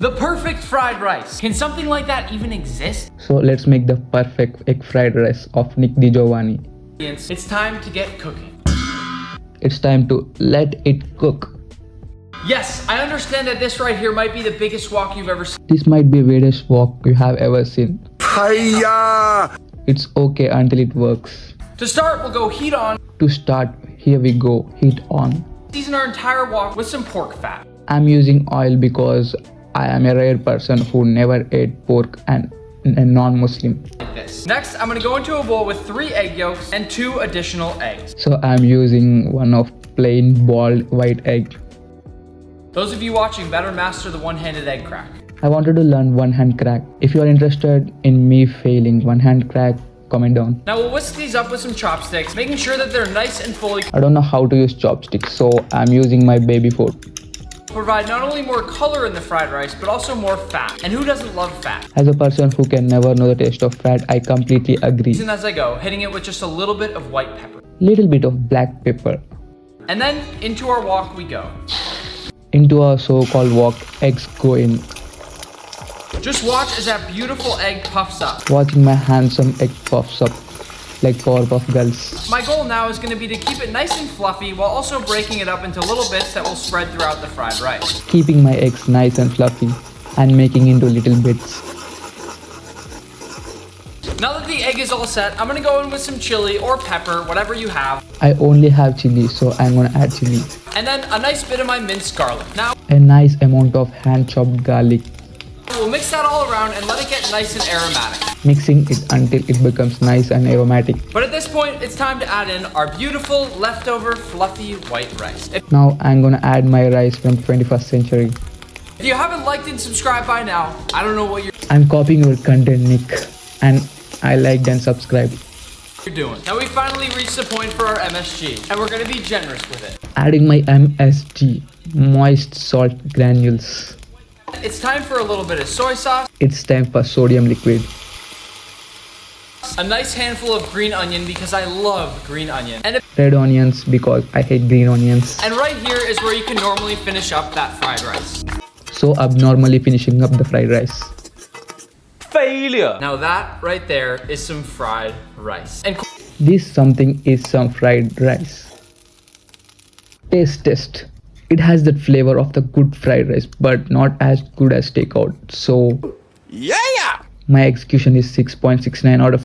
The perfect fried rice. Can something like that even exist? So let's make the perfect egg fried rice of DiGiovanni. It's time to get cooking. It's time to let it cook. Yes, I understand that this right here might be the biggest wok you've ever seen. This might be the weirdest wok you have ever seen. Hiya! It's okay until it works. To start, we'll go heat on. To start, here we go, heat on. Season our entire wok with some pork fat. I'm using oil because I am a rare person who never ate pork and a non-Muslim. Like this. Next, I'm gonna go into a bowl with 3 egg yolks and 2 additional eggs. So I'm using one of plain boiled white egg. Those of you watching better master the one-handed egg crack. I wanted to learn one hand crack. If you are interested in me failing one hand crack, comment down. Now we'll whisk these up with some chopsticks, making sure that they're nice and fully I don't know how to use chopsticks, so I'm using my baby fork. provide not only more color in the fried rice, but also more fat. And who doesn't love fat? As a person who can never know the taste of fat, I completely agree. Season as I go, hitting it with just a little bit of white pepper. Little bit of black pepper. And then into our wok we go. Into our so-called wok, eggs go in. Just watch as that beautiful egg puffs up. Watching my handsome egg puffs up like Powerpuff Girls. My goal now is going to be to keep it nice and fluffy while also breaking it up into little bits that will spread throughout the fried rice. Keeping my eggs nice and fluffy and making into little bits. Now that the egg is all set, I'm going to go in with some chili or pepper, whatever you have. I only have chili, so I'm gonna add chili. And then a nice bit of my minced garlic. Now, A nice amount of hand-chopped garlic. we'll mix that all around and let it get nice and aromatic. Mixing it until it becomes nice and aromatic. But at this point, it's time to add in our beautiful, leftover, fluffy white rice. Now I'm gonna add my rice from 21st century. If you haven't liked and subscribed by now, I don't know what I'm copying your content, Nick. And I liked and subscribed. you're doing. Now we finally reached the point for our MSG, and we're going to be generous with it. Adding my MSG, moist salt granules. It's time for a little bit of soy sauce, It's time for sodium liquid. a nice handful of green onion because I love green onion, and Red onions because I hate green onions. right here is where you can normally finish up that fried rice. So abnormally finishing up the fried rice. Failure! Now that right there is some fried rice. And This something is some fried rice. Taste test. It has that flavor of the good fried rice, but not as good as takeout. So Yeah! my execution is 6.69 out of